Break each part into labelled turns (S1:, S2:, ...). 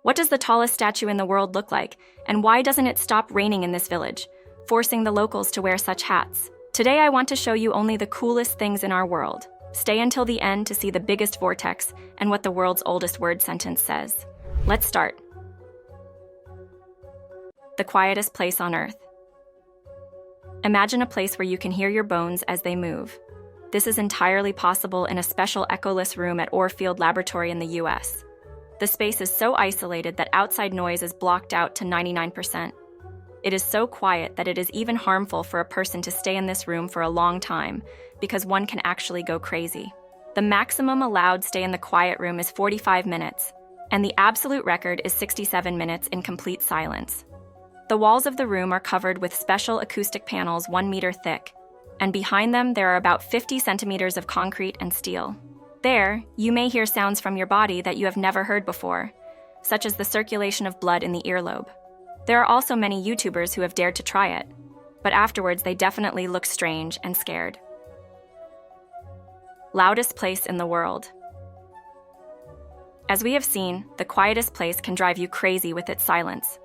S1: What does the tallest statue in the world look like, and why doesn't it stop raining in this village, forcing the locals to wear such hats? Today I want to show you only the coolest things in our world. Stay until the end to see the biggest vortex and what the world's oldest word sentence says. Let's start. The quietest place on Earth. Imagine a place where you can hear your bones as they move. This is entirely possible in a special echoless room at Orfield Laboratory in the US. The space is so isolated that outside noise is blocked out to 99%. It is so quiet that it is even harmful for a person to stay in this room for a long time, because one can actually go crazy. The maximum allowed stay in the quiet room is 45 minutes, and the absolute record is 67 minutes in complete silence. The walls of the room are covered with special acoustic panels 1 meter thick, and behind them there are about 50 centimeters of concrete and steel. There, you may hear sounds from your body that you have never heard before, such as the circulation of blood in the earlobe. There are also many YouTubers who have dared to try it, but afterwards they definitely look strange and scared. Loudest place in the world. As we have seen, the quietest place can drive you crazy with its silence.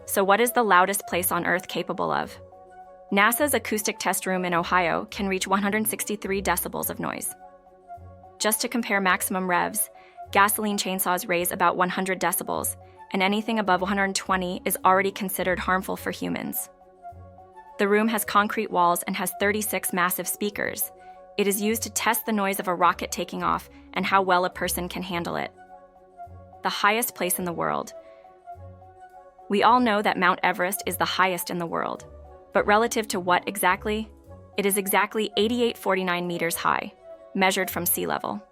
S1: So what is the loudest place on Earth capable of? NASA's acoustic test room in Ohio can reach 163 decibels of noise. Just to compare maximum revs, gasoline chainsaws raise about 100 decibels, and anything above 120 is already considered harmful for humans. The room has concrete walls and has 36 massive speakers. It is used to test the noise of a rocket taking off and how well a person can handle it. The highest place in the world. We all know that Mount Everest is the highest in the world, but relative to what exactly? It is exactly 8849 meters high, measured from sea level.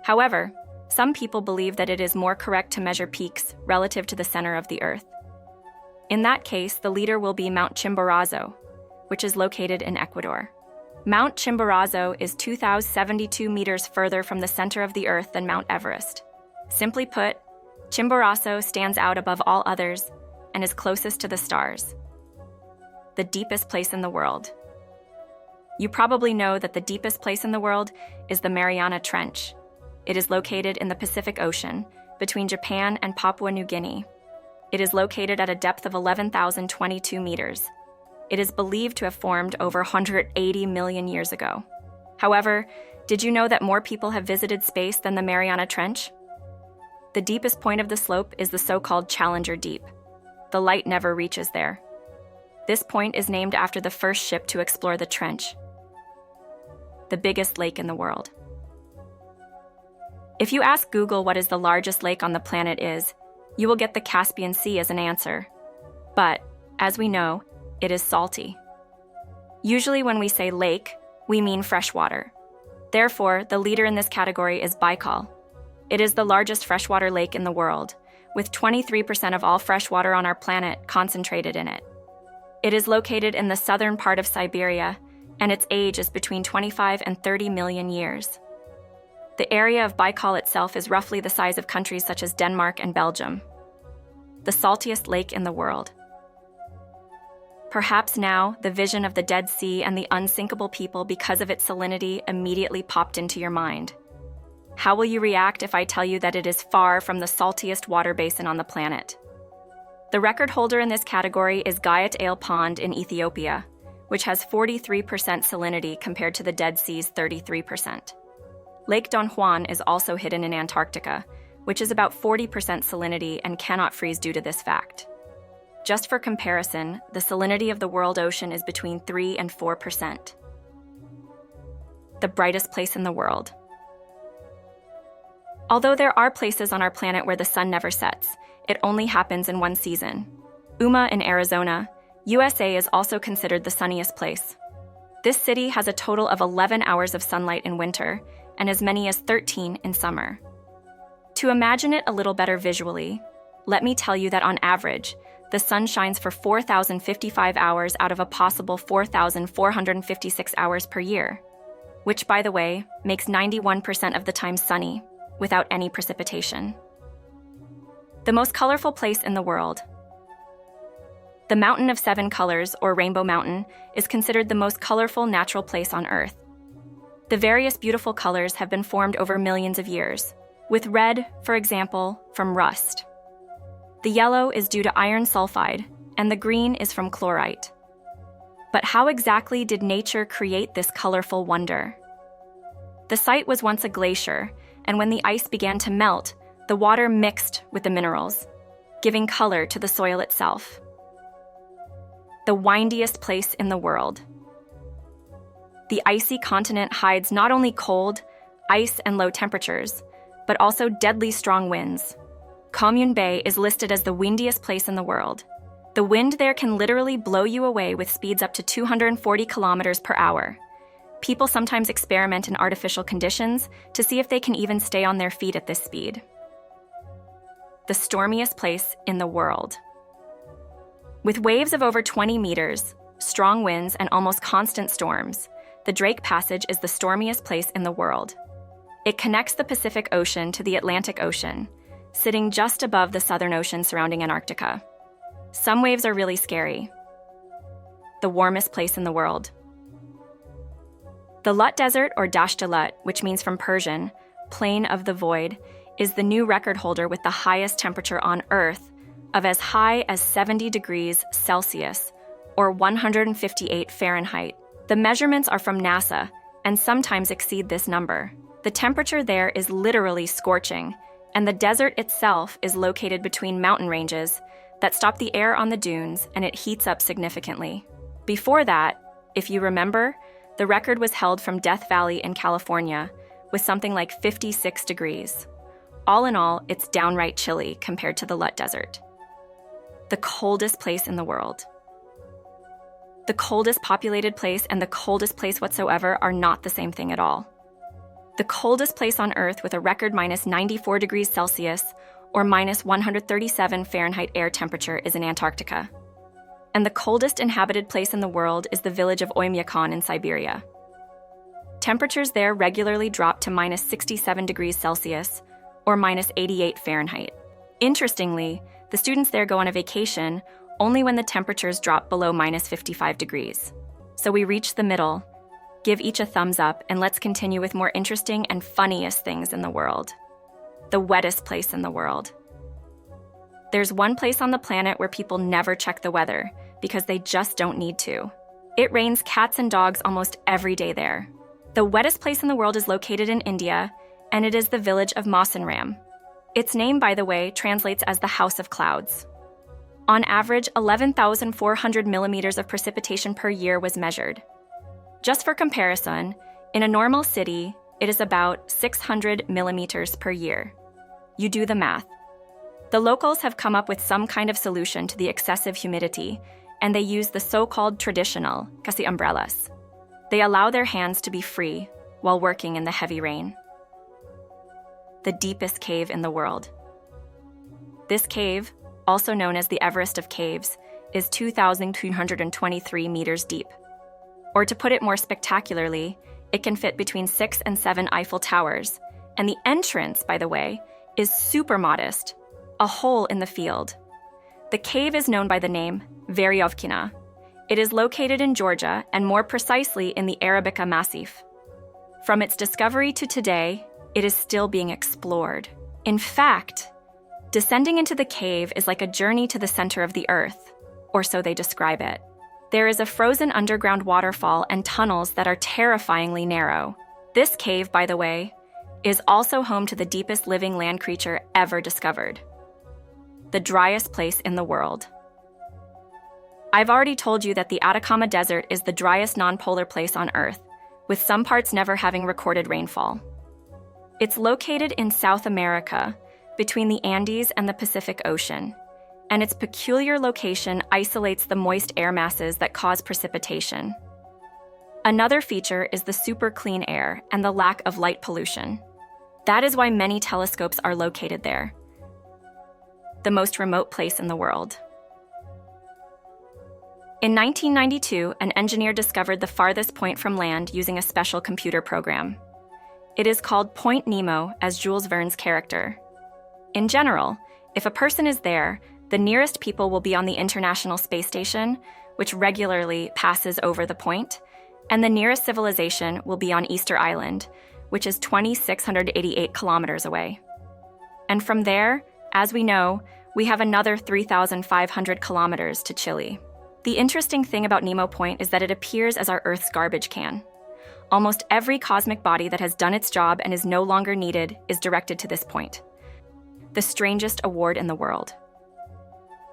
S1: However, some people believe that it is more correct to measure peaks relative to the center of the Earth. In that case, the leader will be Mount Chimborazo, which is located in Ecuador. Mount Chimborazo is 2,072 meters further from the center of the Earth than Mount Everest. Simply put, Chimborazo stands out above all others and is closest to the stars. The deepest place in the world. You probably know that the deepest place in the world is the Mariana Trench. It is located in the Pacific Ocean, between Japan and Papua New Guinea. It is located at a depth of 11,022 meters. It is believed to have formed over 180 million years ago. However, did you know that more people have visited space than the Mariana Trench? The deepest point of the slope is the so-called Challenger Deep. The light never reaches there. This point is named after the first ship to explore the trench. The biggest lake in the world. If you ask Google what is the largest lake on the planet is, you will get the Caspian Sea as an answer. But, as we know, it is salty. Usually when we say lake, we mean freshwater. Therefore, the leader in this category is Baikal. It is the largest freshwater lake in the world, with 23% of all freshwater on our planet concentrated in it. It is located in the southern part of Siberia, and its age is between 25 and 30 million years. The area of Baikal itself is roughly the size of countries such as Denmark and Belgium. The saltiest lake in the world. Perhaps now, the vision of the Dead Sea and the unsinkable people because of its salinity immediately popped into your mind. How will you react if I tell you that it is far from the saltiest water basin on the planet? The record holder in this category is Gayat Ale Pond in Ethiopia, which has 43% salinity compared to the Dead Sea's 33%. Lake Don Juan is also hidden in Antarctica, which is about 40% salinity and cannot freeze due to this fact. Just for comparison, the salinity of the world ocean is between 3 and 4%. The brightest place in the world. Although there are places on our planet where the sun never sets, it only happens in one season. Yuma in Arizona, USA is also considered the sunniest place. This city has a total of 11 hours of sunlight in winter and as many as 13 in summer. To imagine it a little better visually, let me tell you that on average, the sun shines for 4,055 hours out of a possible 4,456 hours per year, which, by the way, makes 91% of the time sunny, without any precipitation. The most colorful place in the world. The Mountain of Seven Colors, or Rainbow Mountain, is considered the most colorful natural place on Earth. The various beautiful colors have been formed over millions of years, with red, for example, from rust. The yellow is due to iron sulfide, and the green is from chlorite. But how exactly did nature create this colorful wonder? The site was once a glacier, and when the ice began to melt, the water mixed with the minerals, giving color to the soil itself. The windiest place in the world. The icy continent hides not only cold, ice, and low temperatures, but also deadly strong winds. Commune Bay is listed as the windiest place in the world. The wind there can literally blow you away with speeds up to 240 kilometers per hour. People sometimes experiment in artificial conditions to see if they can even stay on their feet at this speed. The stormiest place in the world. With waves of over 20 meters, strong winds, and almost constant storms, the Drake Passage is the stormiest place in the world. It connects the Pacific Ocean to the Atlantic Ocean, sitting just above the Southern Ocean surrounding Antarctica. Some waves are really scary. The warmest place in the world. The Lut Desert, or Dasht Lut, which means from Persian, plain of the void, is the new record holder with the highest temperature on Earth of as high as 70 degrees Celsius, or 158 Fahrenheit. The measurements are from NASA and sometimes exceed this number. The temperature there is literally scorching, and the desert itself is located between mountain ranges that stop the air on the dunes, and it heats up significantly. Before that, if you remember, the record was held from Death Valley in California with something like 56 degrees. All in all, it's downright chilly compared to the Lut Desert. The coldest place in the world. The coldest populated place and the coldest place whatsoever are not the same thing at all. The coldest place on Earth with a record minus 94 degrees Celsius or minus 137 Fahrenheit air temperature is in Antarctica. And the coldest inhabited place in the world is the village of Oymyakon in Siberia. Temperatures there regularly drop to minus 67 degrees Celsius or minus 88 Fahrenheit. Interestingly, the students there go on a vacation only when the temperatures drop below minus 55 degrees. So we reach the middle, give each a thumbs up, and let's continue with more interesting and funniest things in the world. The wettest place in the world. There's one place on the planet where people never check the weather because they just don't need to. It rains cats and dogs almost every day there. The wettest place in the world is located in India, and it is the village of Mawsynram. Its name, by the way, translates as the House of Clouds. On average, 11,400 millimeters of precipitation per year was measured. Just for comparison, in a normal city, it is about 600 millimeters per year. You do the math. The locals have come up with some kind of solution to the excessive humidity, and they use the so-called traditional kasi umbrellas. They allow their hands to be free while working in the heavy rain. The deepest cave in the world. This cave, also known as the Everest of caves, is 2,223 meters deep. Or to put it more spectacularly, it can fit between 6 and 7 Eiffel Towers, and the entrance, by the way, is super modest, a hole in the field. The cave is known by the name Veryovkina. It is located in Georgia, and more precisely in the Arabica Massif. From its discovery to today, it is still being explored. In fact, descending into the cave is like a journey to the center of the earth, or so they describe it. There is a frozen underground waterfall and tunnels that are terrifyingly narrow. This cave, by the way, is also home to the deepest living land creature ever discovered. The driest place in the world. I've already told you that the Atacama Desert is the driest non-polar place on Earth, with some parts never having recorded rainfall. It's located in South America, between the Andes and the Pacific Ocean, and its peculiar location isolates the moist air masses that cause precipitation. Another feature is the super clean air and the lack of light pollution. That is why many telescopes are located there. The most remote place in the world. In 1992, an engineer discovered the farthest point from land using a special computer program. It is called Point Nemo, as Jules Verne's character. In general, if a person is there, the nearest people will be on the International Space Station, which regularly passes over the point, and the nearest civilization will be on Easter Island, which is 2,688 kilometers away. And from there, as we know, we have another 3,500 kilometers to Chile. The interesting thing about Nemo Point is that it appears as our Earth's garbage can. Almost every cosmic body that has done its job and is no longer needed is directed to this point. The strangest award in the world.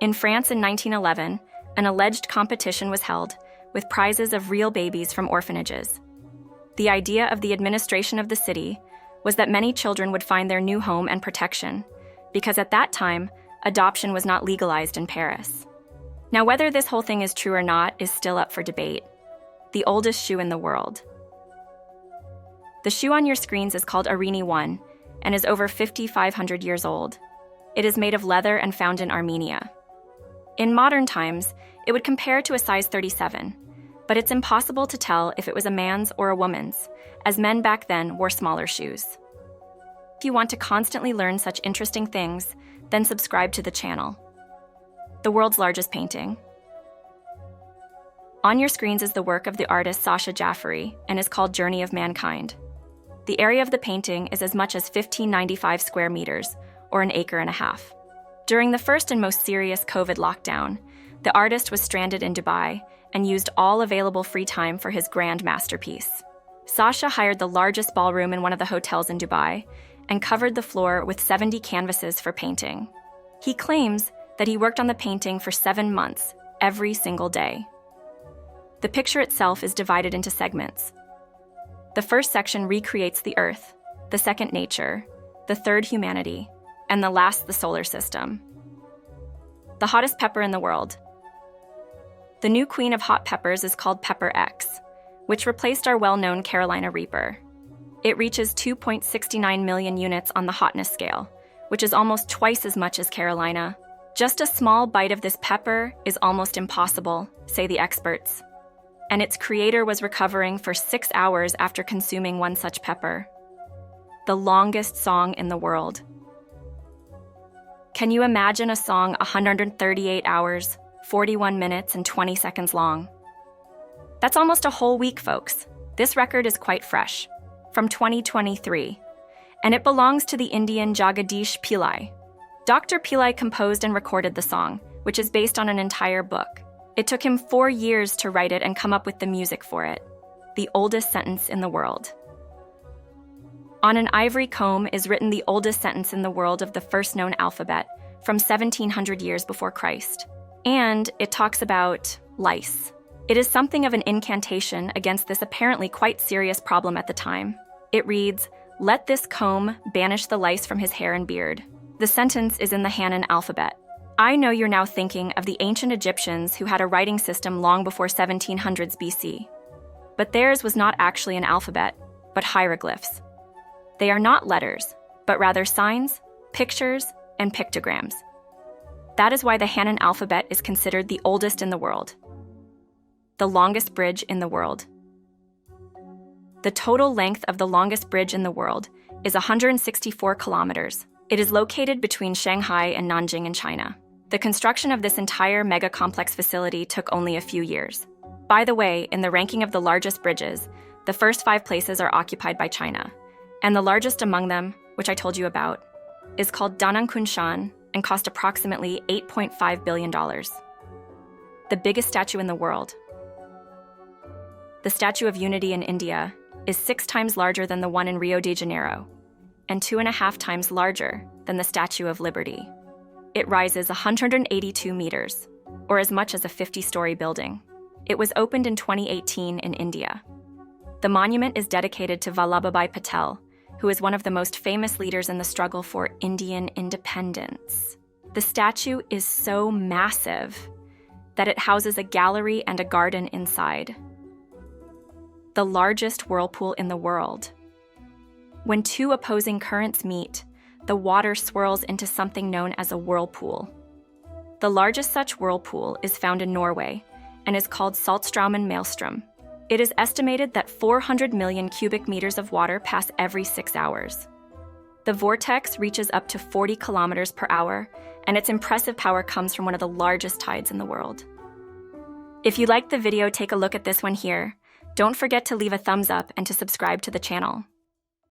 S1: In France in 1911, an alleged competition was held, with prizes of real babies from orphanages. The idea of the administration of the city was that many children would find their new home and protection, because at that time, adoption was not legalized in Paris. Now, whether this whole thing is true or not is still up for debate. The oldest shoe in the world. The shoe on your screens is called Eerie 1 and is over 5,500 years old. It is made of leather and found in Armenia. In modern times, it would compare to a size 37, but it's impossible to tell if it was a man's or a woman's, as men back then wore smaller shoes. If you want to constantly learn such interesting things, then subscribe to the channel. The world's largest painting. On your screens is the work of the artist Sasha Jaffari and is called Journey of Mankind. The area of the painting is as much as 1,595 square meters, or an acre and a half. During the first and most serious COVID lockdown, the artist was stranded in Dubai and used all available free time for his grand masterpiece. Sasha hired the largest ballroom in one of the hotels in Dubai and covered the floor with 70 canvases for painting. He claims that he worked on the painting for 7 months, every single day. The picture itself is divided into segments. The first section recreates the Earth, the second nature, the third humanity, and the last the solar system. The hottest pepper in the world. The new queen of hot peppers is called Pepper X, which replaced our well-known Carolina Reaper. It reaches 2.69 million units on the hotness scale, which is almost twice as much as Carolina. Just a small bite of this pepper is almost impossible, say the experts. And its creator was recovering for 6 hours after consuming one such pepper. The longest song in the world. Can you imagine a song 138 hours, 41 minutes, and 20 seconds long? That's almost a whole week, folks. This record is quite fresh, from 2023, and it belongs to the Indian Jagadish Pillai. Dr. Pillai composed and recorded the song, which is based on an entire book. It took him 4 years to write it and come up with the music for it. The oldest sentence in the world. On an ivory comb is written the oldest sentence in the world of the first known alphabet, from 1700 years before Christ. And it talks about lice. It is something of an incantation against this apparently quite serious problem at the time. It reads, "Let this comb banish the lice from his hair and beard." The sentence is in the Hanan alphabet. I know you're now thinking of the ancient Egyptians who had a writing system long before 1700s BC. But theirs was not actually an alphabet, but hieroglyphs. They are not letters, but rather signs, pictures, and pictograms. That is why the Hanan alphabet is considered the oldest in the world. The longest bridge in the world. The total length of the longest bridge in the world is 164 kilometers. It is located between Shanghai and Nanjing in China. The construction of this entire mega-complex facility took only a few years. By the way, in the ranking of the largest bridges, the first 5 places are occupied by China, and the largest among them, which I told you about, is called Danankunshan and cost approximately $8.5 billion. The biggest statue in the world. The Statue of Unity in India is 6 times larger than the one in Rio de Janeiro, and 2.5 times larger than the Statue of Liberty. It rises 182 meters, or as much as a 50-story building. It was opened in 2018 in India. The monument is dedicated to Vallabhbhai Patel, who is one of the most famous leaders in the struggle for Indian independence. The statue is so massive that it houses a gallery and a garden inside. The largest whirlpool in the world. When 2 opposing currents meet, the water swirls into something known as a whirlpool. The largest such whirlpool is found in Norway and is called Saltstraumen Maelstrom. It is estimated that 400 million cubic meters of water pass every 6 hours. The vortex reaches up to 40 kilometers per hour, and its impressive power comes from one of the largest tides in the world. If you liked the video, take a look at this one here. Don't forget to leave a thumbs up and to subscribe to the channel.